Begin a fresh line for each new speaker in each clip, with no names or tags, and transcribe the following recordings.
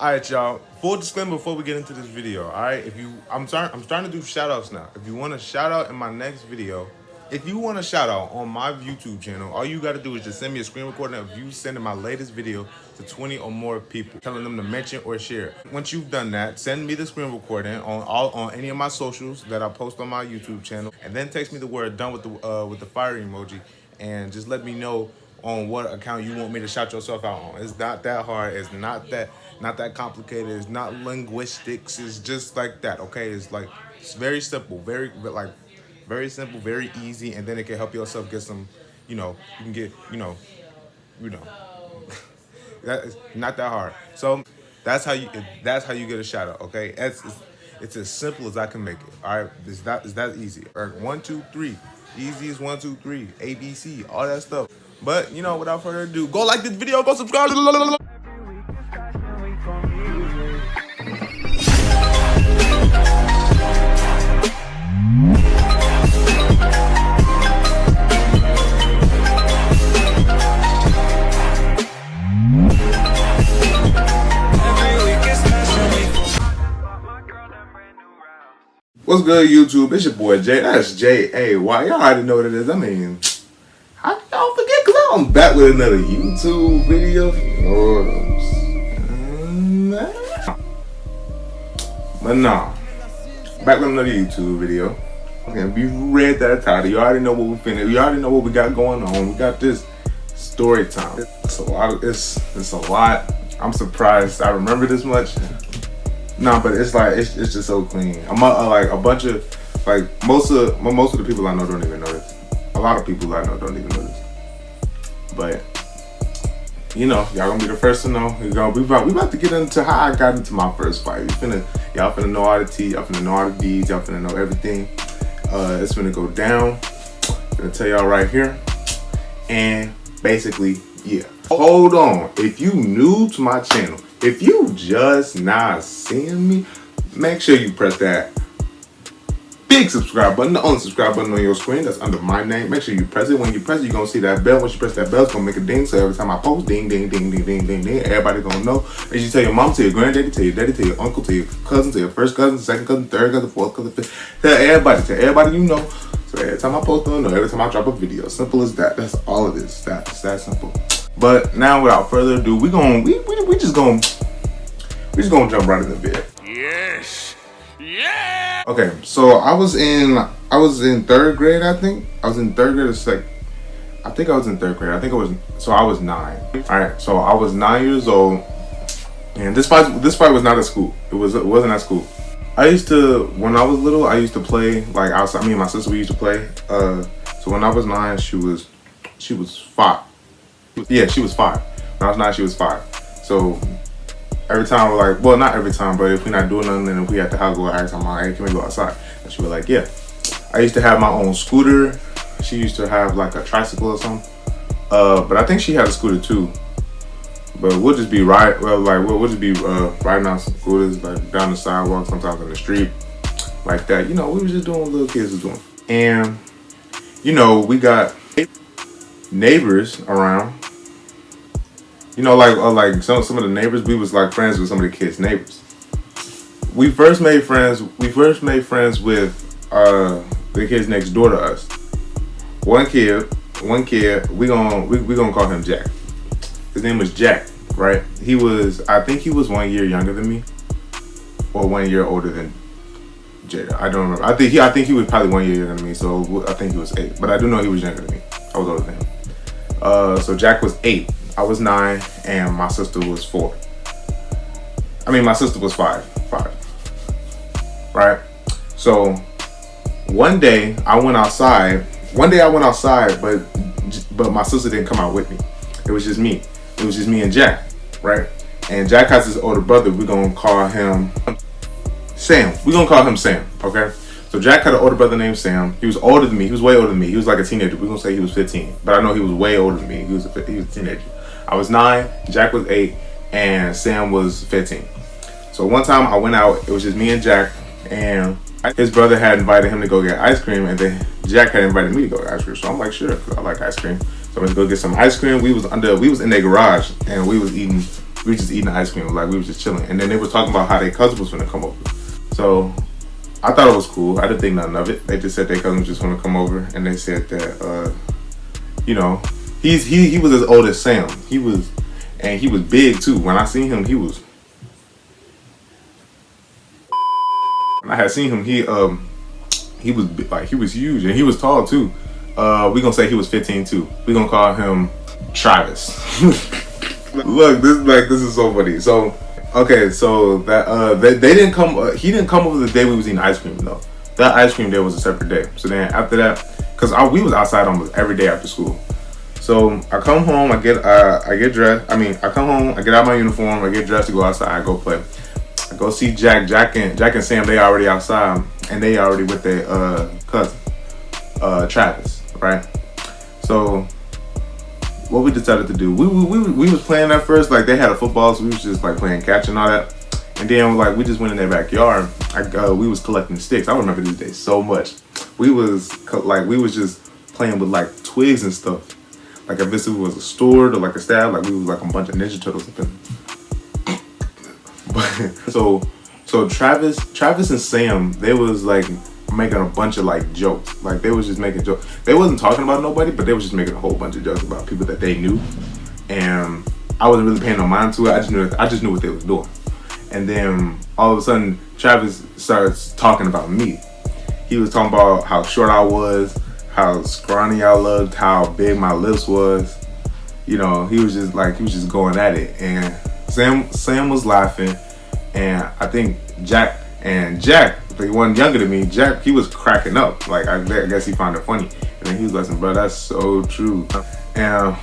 All right, y'all. Full disclaimer before we get into this video. All right, I'm starting to do shout outs now. If you want a shout out in my next video, if you want a shout out on my YouTube channel, all you got to do is just send me a screen recording of you sending my latest video to 20 or more people, telling them to mention or share. Once you've done that, send me the screen recording on any of my socials that I post on my YouTube channel, and then text me the word done with the fire emoji, and just let me know on what account you want me to shout yourself out on. It's not that hard. It's not that complicated. It's not linguistics. It's just like that. Okay. It's very simple. Very simple. Very easy. And then it can help yourself get some. You can get. That is not that hard. So that's how you get a shout out. Okay. It's as simple as I can make it. All right. It's that easy. All right. 1, 2, 3. Easy as 1, 2, 3. ABC. All that stuff. But, without further ado, go like this video, go subscribe. What's good, YouTube? It's your boy, Jay. That's Jay. Y'all already know what it is. I mean, how y'all forget? Because I'm back with another YouTube video. But nah, back with another YouTube video. Okay, if you read that title, you already know what we finna. You already know what we got going on. We got this story time. It's a lot. It's a lot. I'm surprised I remember this much. Nah, but it's just so clean. I'm like a bunch of most of the people I know don't even know this. A lot of people I know don't even know this. But y'all gonna be the first to know. We about to get into how I got into my first fight. Y'all finna know all the tea. Y'all finna know all the deeds. Y'all finna know everything. It's finna go down. I'm gonna tell y'all right here. And basically, yeah. Hold on. If you new to my channel, if you just not seeing me, make sure you press that big subscribe button, the only subscribe button on your screen that's under my name. Make sure you press it. When you press it, you're gonna see that bell. Once you press that bell, it's gonna make a ding. So every time I post, ding, ding, ding, ding, ding, ding, ding, everybody gonna know. As you tell your mom, tell your granddaddy, tell your daddy, tell your uncle, tell your cousin, tell your first cousin, second cousin, third cousin, fourth cousin, fifth. Tell everybody you know. So every time I post, they'll know. Every time I drop a video, simple as that. That's all it is. It's that simple. But now, without further ado, we just gonna jump right in the bed. Yes. Yeah. Okay, so I was in third grade, I think. I was in third grade or I think I was in third grade. I was 9. Alright, so I was 9 years old. And this fight was not at school. It wasn't at school. When I was little, I used to play like outside. Me and my sister, we used to play. So when I was 9, she was 5. Yeah, she was 5. When I was 9, she was 5. So every time we're like, well, not every time, but if we're not doing nothing, and if we at the house, we'll ask my mom, hey, can we go outside? And she was like, yeah. I used to have my own scooter. She used to have like a tricycle or something. But I think she had a scooter too. But we'll just be riding on scooters like down the sidewalk, sometimes on the street, like that. We were just doing what little kids was doing. And we got neighbors around. Like some of the neighbors, we was like friends with some of the kids' neighbors. We first made friends with the kids next door to us. One kid, we gonna call him Jack. His name was Jack, right? I think he was 1 year younger than me, or 1 year older than Jada. I don't remember. I think he was probably 1 year younger than me, so I think he was 8. But I do know he was younger than me. I was older than him. So Jack was 8. I was 9, and my sister was 4. I mean, my sister was 5. Right? So one day I went outside, but my sister didn't come out with me. It was just me. It was just me and Jack, right? And Jack has his older brother. We're gonna call him Sam. Okay? So Jack had an older brother named Sam. He was older than me. He was way older than me. He was like a teenager. We're gonna say he was 15, but I know he was way older than me. He was a teenager. I was 9, Jack was 8, and Sam was 15. So one time I went out, it was just me and Jack, and his brother had invited him to go get ice cream, and then Jack had invited me to go get ice cream. So I'm like, sure, 'cause I like ice cream. So I went to go get some ice cream. We was in their garage, and we was eating We were just eating ice cream, like we were just chilling. And then they were talking about how their cousin was gonna come over. So I thought it was cool. I didn't think nothing of it. They just said their cousin was just gonna come over, and they said that you know, he was as old as Sam. He was big too. When I seen him, when I had seen him, he was like, he was huge, and he was tall too. We gonna say he was 15 too. We gonna call him Travis. Look, this is so funny. So okay, so that they didn't come. He didn't come over the day we was eating ice cream though. That ice cream day was a separate day. So then after that, cause we was outside almost every day after school. So I come home, I get dressed. I come home, I get out my uniform, I get dressed to go outside, I go play. I go see Jack and Sam. They already outside, and they already with their cousin, Travis, right? So what we decided to do, we was playing at first, like they had a football, so we was just like playing catch and all that. And then like we just went in their backyard. We was collecting sticks. I remember these days so much. We was just playing with like twigs and stuff. Like if this was a sword or like a staff, like we was like a bunch of Ninja Turtles up in. But so Travis and Sam, they was like making a bunch of like jokes. Like they was just making jokes. They wasn't talking about nobody, but they was just making a whole bunch of jokes about people that they knew. And I wasn't really paying no mind to it. I just knew what they was doing. And then all of a sudden, Travis starts talking about me. He was talking about how short I was, how scrawny I looked, how big my lips was. You know, he was just going at it. And Sam was laughing, and I think Jack, the one younger than me, Jack, he was cracking up. Like I guess he found it funny. And then he was like, "Bro, that's so true." And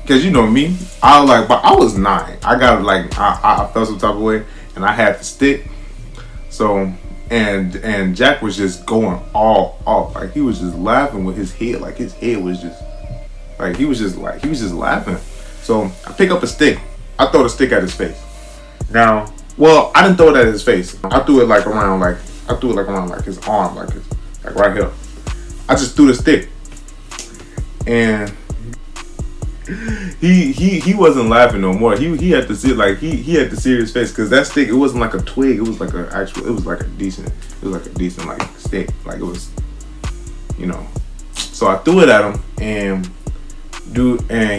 cause you know me, but I was 9. I got I felt some type of way, and I had the stick. So and Jack was just going all off. Like he was just laughing with his head. Like his head was just like he was just laughing. So I pick up a stick. I throw the stick at his face. Now, well, I didn't throw it at his face. I threw it around his arm, like right here. I just threw the stick, and he wasn't laughing no more. He had to see he had the serious face, because that stick, it wasn't like a twig. It was like a decent like stick. Like it was, you know. So I threw it at him, and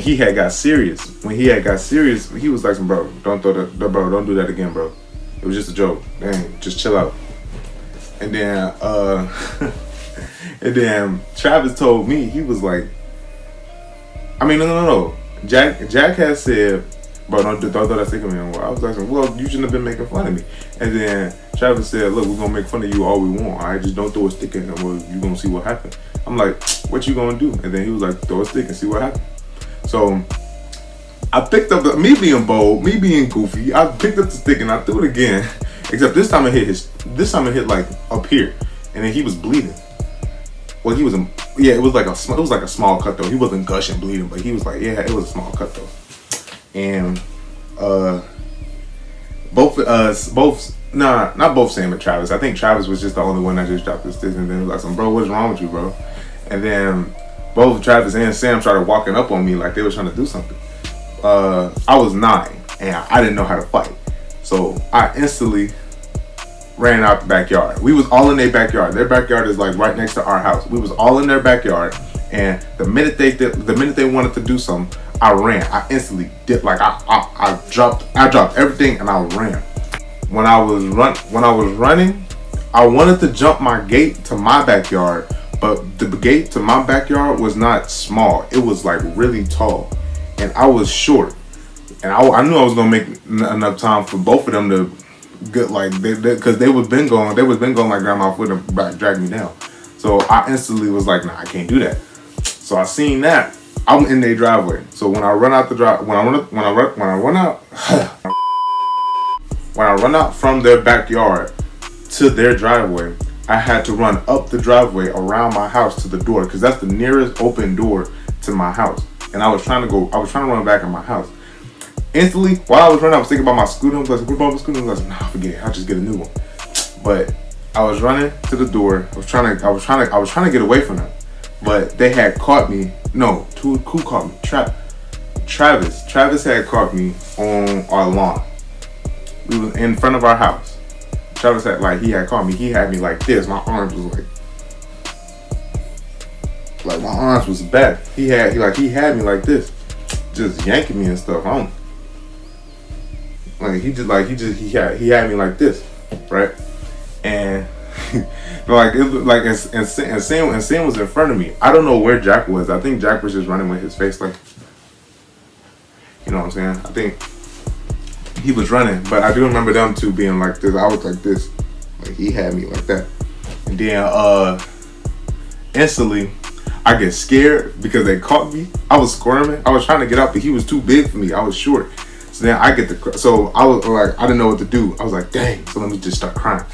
he had got serious. When he had got serious, he was like, "Bro, don't throw that, bro. Don't do that again, bro. It was just a joke. Dang, just chill out." And then and then Travis told me, he was like, no. Jack had said, "Bro, don't throw that stick at me anymore." I was like, "Well, you shouldn't have been making fun of me." And then Travis said, "Look, we're gonna make fun of you all we want. All right, just don't throw a stick at him. Well, you gonna see what happens." I'm like, "What you gonna do?" And then he was like, "Throw a stick and see what happens." So I picked up me being bold, me being goofy. I picked up the stick and I threw it again. Except this time it hit like up here, and then he was bleeding. Well, it was like a small cut though. He wasn't gushing bleeding, but he was like, yeah, it was a small cut though. And not both Sam and Travis. I think Travis was just the only one that just dropped the sticks, and then he was like, "Bro, what's wrong with you, bro?" And then both Travis and Sam started walking up on me like they were trying to do something. I was 9 and I didn't know how to fight, so I instantly ran out the backyard. We was all in their backyard. Their backyard is like right next to our house. We was all in their backyard, and the minute they wanted to do something, I ran. I instantly did, like I dropped everything and I ran. When I was running, I wanted to jump my gate to my backyard, but the gate to my backyard was not small. It was like really tall, and I was short, and I knew I was gonna make enough time for both of them to get because they was been going like grab my foot and drag me down. So I instantly was like, "Nah, I can't do that." So I seen that I'm in their driveway. So when I run out the drive, when I run out from their backyard to their driveway, I had to run up the driveway around my house to the door, because that's the nearest open door to my house. And I was trying to run back in my house. Instantly, while I was running, I was thinking about my scooter. I was like, "What about my scooter?" I was like, "Nah, forget it. I'll just get a new one." But I was running to the door. I was trying to get away from them, but they had caught me. No, who caught me? Travis had caught me on our lawn. We was in front of our house. Travis had he had caught me. He had me like this. My arms was like my arms was back. He had me like this, just yanking me and stuff. He had me like this, right? And and Sam was in front of me. I don't know where Jack was. I think Jack was just running with his face like, you know what I'm saying? I think he was running, but I do remember them two being like this. I was like this, like he had me like that, and then instantly I get scared because they caught me. I was squirming. I was trying to get up, but he was too big for me. I was short. So then so I was like, I didn't know what to do. I was like, dang. So let me just start crying.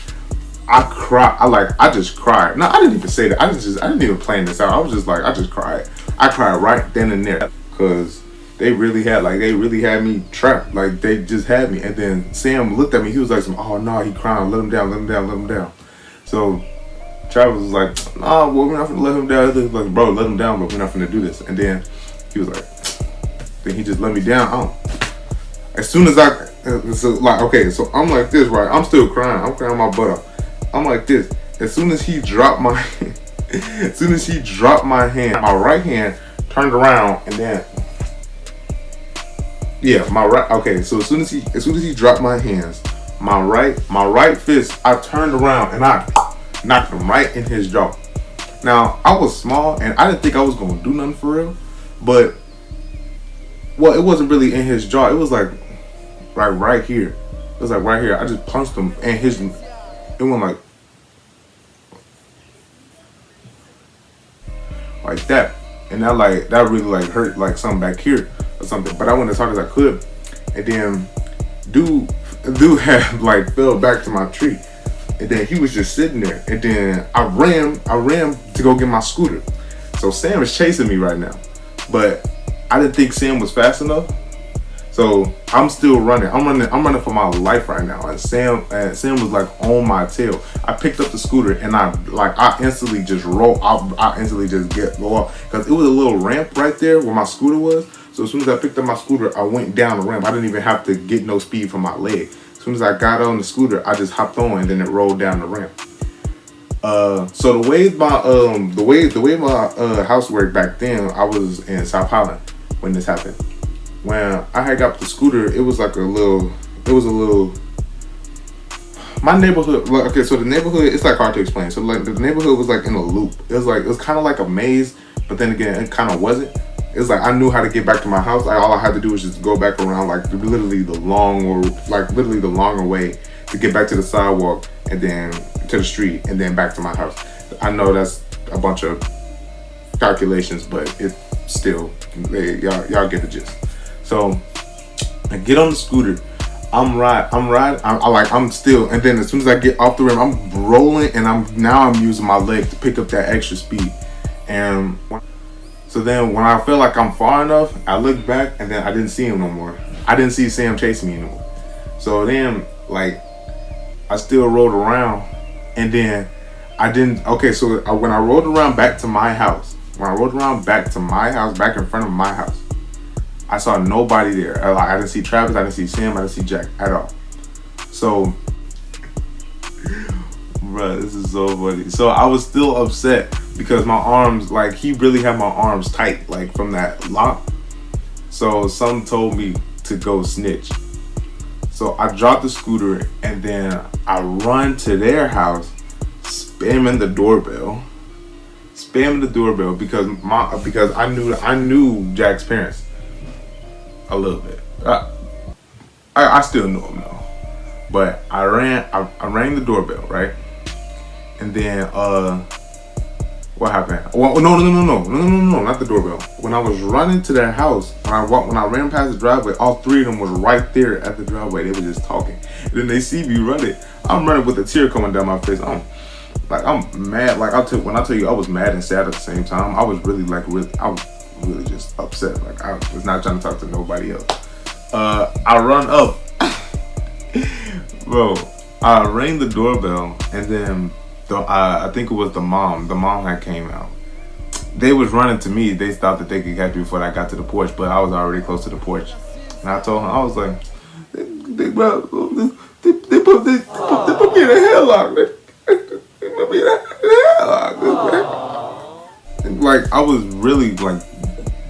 I cried. I just cried. No, I didn't even say that. I didn't even plan this out. I was just like, I just cried. I cried right then and there because they really had me trapped. Like they just had me. And then Sam looked at me. He was like, oh no, he crying. Let him down. So Travis was like, nah, well, we're not gonna let him down. He was like, bro, let him down, but we're not gonna do this. And then he was like, then he just let me down. As soon as so I'm like this, right? I'm still crying. I'm crying my butt off. I'm like this. As soon as he dropped my hand, my right hand turned around, and then so as soon as he dropped my hands, my right fist, I turned around and I knocked him right in his jaw. Now I was small and I didn't think I was gonna do nothing for real, but it wasn't really in his jaw. It was like right here. It was like right here. I just punched him and it went like that, and that really hurt something back here or something. But I went as hard as I could, and then dude had fell back to my tree, and then he was just sitting there, and then I ran to go get my scooter. So Sam is chasing me right now, but I didn't think Sam was fast enough. So I'm still running. I'm running for my life right now. And Sam was on my tail. I picked up the scooter and I instantly just roll. I instantly just go off because it was a little ramp right there where my scooter was. So as soon as I picked up my scooter, I went down the ramp. I didn't even have to get no speed from my leg. As soon as I got on the scooter, I just hopped on and then it rolled down the ramp. So the way my house worked back then, I was in South Holland when this happened. When I had got the scooter, it was a little. My neighborhood, so the neighborhood, it's hard to explain. So the neighborhood was in a loop. It was kind of like a maze, but then again, it kind of wasn't. It was I knew how to get back to my house. All I had to do was just go back around literally the longer way to get back to the sidewalk and then to the street and then back to my house. I know that's a bunch of calculations, but it still, y'all get the gist. So I get on the scooter, I'm still, and then as soon as I get off the rim, I'm rolling, and I'm using my leg to pick up that extra speed. And so then when I feel like I'm far enough, I look back, and then I didn't see him no more. I didn't see Sam chasing me anymore. So then I still rolled around, and then I didn't. Okay, so when I rolled around back to my house, back in front of my house, I saw nobody there. I didn't see Travis, I didn't see Sam, I didn't see Jack at all. So, bruh, this is so funny. So I was still upset because my arms, he really had my arms tight, from that lock. So some told me to go snitch. So I dropped the scooter and then I run to their house, spamming the doorbell because I knew Jack's parents. A little bit. I still knew him though, but I rang the doorbell, right? And then what happened? Well, no, not the doorbell. When I was running to their house, when I ran past the driveway, all three of them was right there at the driveway. They were just talking. And then they see me running. I'm running with a tear coming down my face. I'm mad. When I tell you I was mad and sad at the same time, I was really really just upset. I was not trying to talk to nobody else. I run up, bro. I rang the doorbell, and then I think it was the mom. The mom had came out. they was running to me. They thought that they could catch me before I got to the porch, but I was already close to the porch. And I told him, I was like, they put me in a headlock. They put me in a headlock. And like I was really like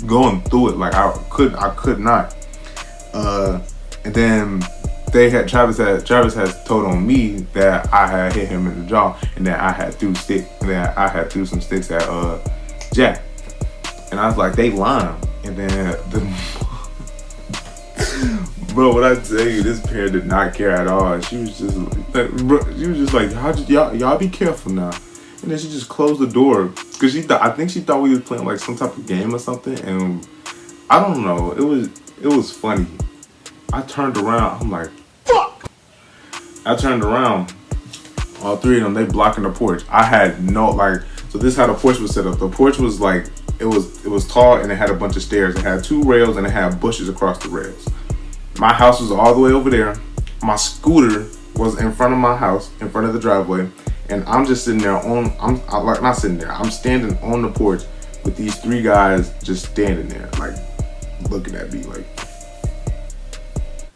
going through it. Like I could not. And then Travis has told on me that I had hit him in the jaw and that I had threw some sticks at Jack. And I was like, they lying. And then bro, when I tell you, this parent did not care at all. She was just like, y'all be careful now. And then she just closed the door because I think she thought we was playing like some type of game or something. And I don't know. It was funny. I turned around. I'm like, fuck. I turned around. All three of them, they blocking the porch. I had no so this is how the porch was set up. The porch was like it was tall and it had a bunch of stairs. It had 2 rails and it had bushes across the rails. My house was all the way over there. My scooter was in front of my house, in front of the driveway, and I'm just sitting there not sitting there. I'm standing on the porch with these 3 guys just standing there, like looking at me, like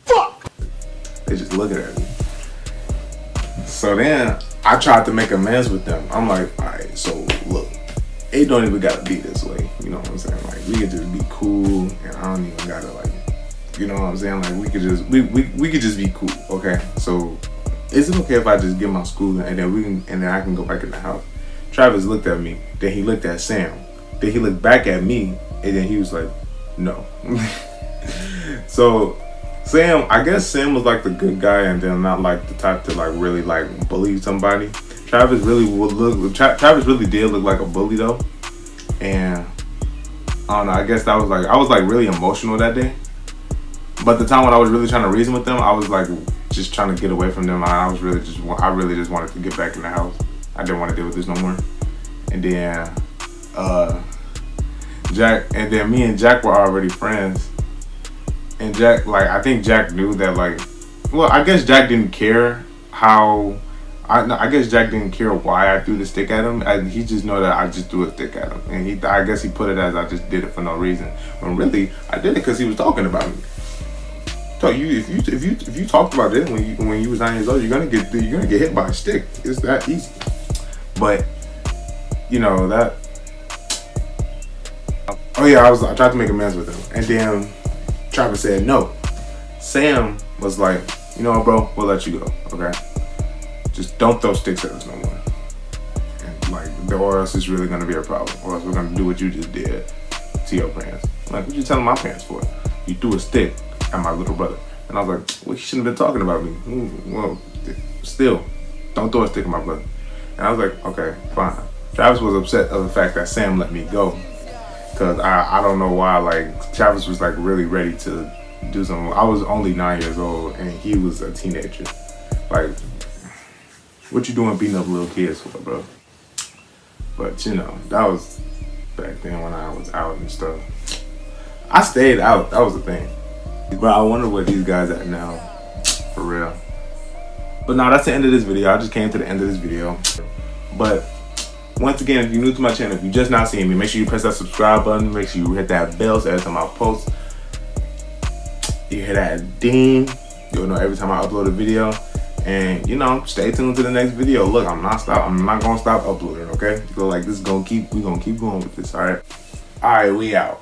fuck. They just looking at me. So then I tried to make amends with them. I'm like, all right, so look, it don't even gotta be this way. You know what I'm saying? Like we could just be cool, and I don't even gotta like. You know what I'm saying? Like we could just be cool, okay? So is it okay if I just get my scooter and then I can go back in the house? Travis looked at me, then he looked at Sam, then he looked back at me, and then he was like, no. So I guess Sam was like the good guy and then not like the type to like really like bully somebody. Travis really did look like a bully though. And I don't know, I guess I was like really emotional that day. But the time when I was really trying to reason with them, I was like just trying to get away from them. I really just wanted to get back in the house. I didn't want to deal with this no more. And then me and Jack were already friends. And Jack, like I think Jack knew that I guess Jack didn't care I guess Jack didn't care why I threw the stick at him. He just know that I just threw a stick at him. And I guess he put it as I just did it for no reason. When really I did it because he was talking about me. So if you talked about this when you was 9 years old, you're gonna get hit by a stick. It's that easy. But you know that. Oh yeah, I tried to make amends with him, and then Travis said no. Sam was like, you know what, bro, we'll let you go, okay? Just don't throw sticks at us no more, and or else it's really gonna be a problem, or else we're gonna do what you just did to your parents. Like, what you telling my parents for? You threw a stick at my little brother. And I was like, well, you shouldn't have been talking about me. Well, still, don't throw a stick at my brother. And I was like, okay, fine. Travis was upset of the fact that Sam let me go. Because I don't know why, Travis was really ready to do something. I was only 9 years old and he was a teenager. What you doing beating up little kids for, bro? But you know, that was back then when I was out and stuff. I stayed out, that was the thing. But I wonder where these guys at now, for real. But no, that's the end of this video. I just came to the end of this video. But once again, if you're new to my channel, if you're just not seeing me, make sure you press that subscribe button. Make sure you hit that bell so every time I post, you hit that ding. You'll know every time I upload a video. And you know, stay tuned to the next video. Look, I'm not gonna stop uploading, okay? So we gonna keep going with this, alright? Alright, we out.